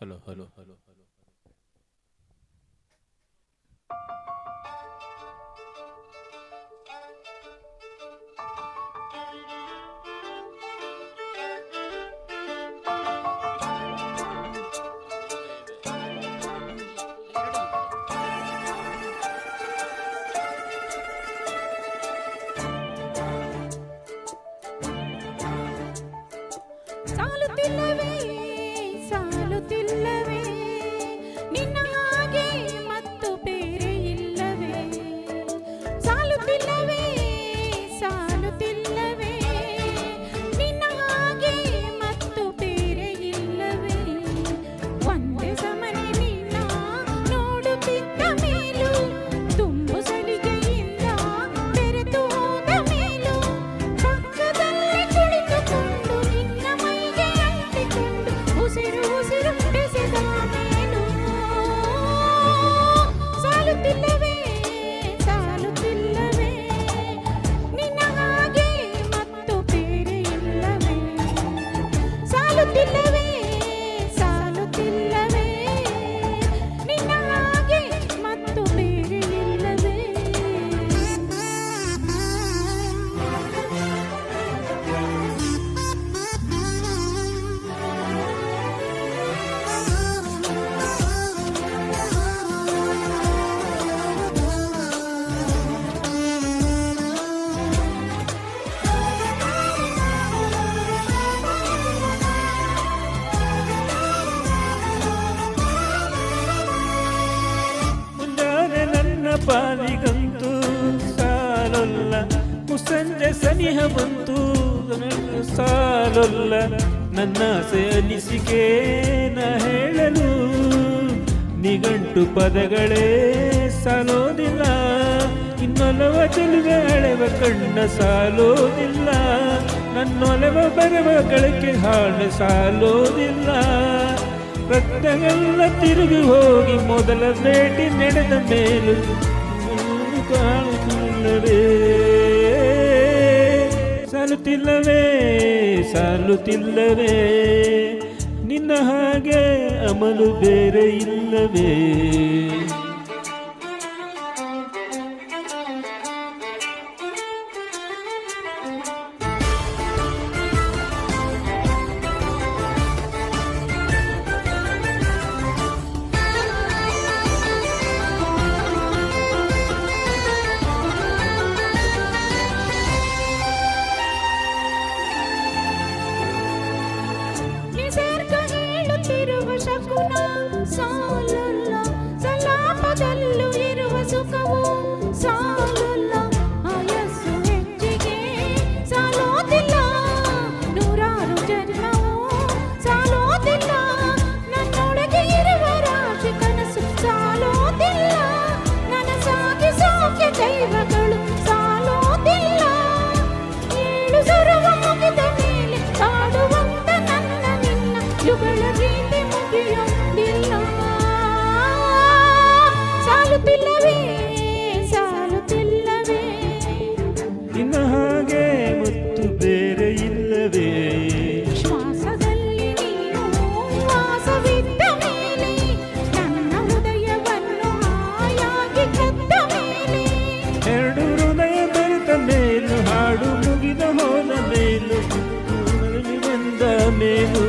Hello hello hello hello. ಸಾಲುತ್ತಿಲ್ಲವೇ ಸಾಲುತ್ತಿಲ್ಲವೇ ನಿನ್ನ ಹಾಗೆ ಮತ್ತು ಬೇರೆ ಇಲ್ಲವೇ ಸಾಲುತ್ತಿಲ್ಲವೇ ಸಾಲುತ್ತಿಲ್ಲವೇ ನಿನ್ನ ಹಾಗೆ ಮತ್ತು ಬೇರೆ ಇಲ್ಲವೇ ಒಂದೇ ಸಮನೆ ನಿನ್ನ ನೋಡುತ್ತಿದ್ದ ಮೇಲೂ ತುಂಬು ಸಲಿಗೆಯಿಂದ ಬೆರೆತು ಹೋದ ಮೇಲೂ ಪಕ್ಕದಲ್ಲಿ ಕುಳಿತುಕೊಂಡು ನಿನ್ನ ಮೈಗೆ ಅಂಟಿಕೊಂಡು ಉಸಿರು ಉಸಿರು ಬೆಸೆದ ಮೇಲೂ ಸಾಲುತ್ತಿಲ್ಲವೇ ಸಾಲುತ್ತಿಲ್ಲವೇ ನಿನ್ನ ಹಾಗೆ ಮತ್ತು ಬೇರೆ ಇಲ್ಲವೇ ಸಾಲುತ್ತಿಲ್ಲವೇ ಸಾಲುತ್ತಿಲ್ಲವೇ ನಿನ್ನ ಹಾಗೆ ಮತ್ತು ಬೇರೆ ಇಲ್ಲವೇ ಮುಂಜಾನೆ ನನ್ನ ಪಾಲಿಗಂತೂ ಸಾಲೊಲ್ಲ, ಮುಸ್ಸಂಜೆ ಸನಿಹ ಬಂತು ಸಾಲೊಲ್ಲ. ನನ್ನ ಆಸೆ ಅನಿಸಿಕೆ ನ ಹೇಳಲು ನಿಘಂಟು ಪದಗಳೇ ಸಾಲೋದಿಲ್ಲ. ಇನ್ನೊಲವ ಚೆಲುವೆ ಅಳೆವ ಕಣ್ಣ ಸಾಲೋದಿಲ್ಲ. ನನ್ನೊಲವ ಬರವ ಗಳಿಕೆ ಹಾಡು ಸಾಲೋದಿಲ್ಲ. ರಕ್ತವೆಲ್ಲ ತಿರುಗಿ ಹೋಗಿ ಮೊದಲ ಭೇಟಿ ನಡೆದ ಮೇಲೂ ಕಾಣುತ್ತಿಲ್ಲವೇ ಸಾಲುತ್ತಿಲ್ಲವೇ ಸಾಲುತ್ತಿಲ್ಲವೇ ನಿನ್ನ ಹಾಗೆ ಅಮಲು ಬೇರೆ ಇಲ್ಲವೇ. ನಿಸರ್ಗ ಹೇಳುತ್ತಿರುವ ಶಕುನ ಸಾಲಲ್ಲ, ಸಲಾಪದಲ್ಲೂ ಇರುವ ಸುಖವು ಸಾಲಲ್ಲ. ಆಯಸ್ಸು ಹೆಚ್ಚಿಗೆ ಸಾಲೋದಿಲ್ಲ, ನೂರಾರು ಜನ್ಮವು ಸಾಲೋದಿಲ್ಲ. ನನ್ನೊಳಗೆ ಇರುವ ರಾಶಿ ಕನಸು ಸಾಲೋದಿಲ್ಲ, ನನಸಾಗಿ ಸೌಖ್ಯ ದೈವಗಳು ಸಾಲೋದಿಲ್ಲ. ಏಳು ಸ್ವರವ ಮುಗಿದ ಮೇಲೆ ಹಾಡುವಂತ ನನ್ನ ನಿನ್ನ ಯುಗಳ ಗೀತೆ ಮುಗಿಯೋದಿಲ್ಲ. ಸಾಲುತ್ತಿಲ್ಲವೇ ಸಾಲುತ್ತಿಲ್ಲವೇ ನಿನ್ನ ಹಾಗೆ ಮತ್ತು ಬೇರೆ ಇಲ್ಲವೇ. ಶ್ವಾಸದಲ್ಲಿ ನೀನು ವಾಸವಿದ್ದ ಮೇಲೆ ನನ್ನ ಹೃದಯವನ್ನು ಹಾಯಾಗಿ ಕದ್ದ ಮೇಲೆ ಎರಡು ಹೃದಯ ಬೆರೆತ ಮೇಲೂ ಹಾಡು ಮುಗಿದ ಹೋದ ಮೇಲೂ ಬಂದ ಮೇಲೂ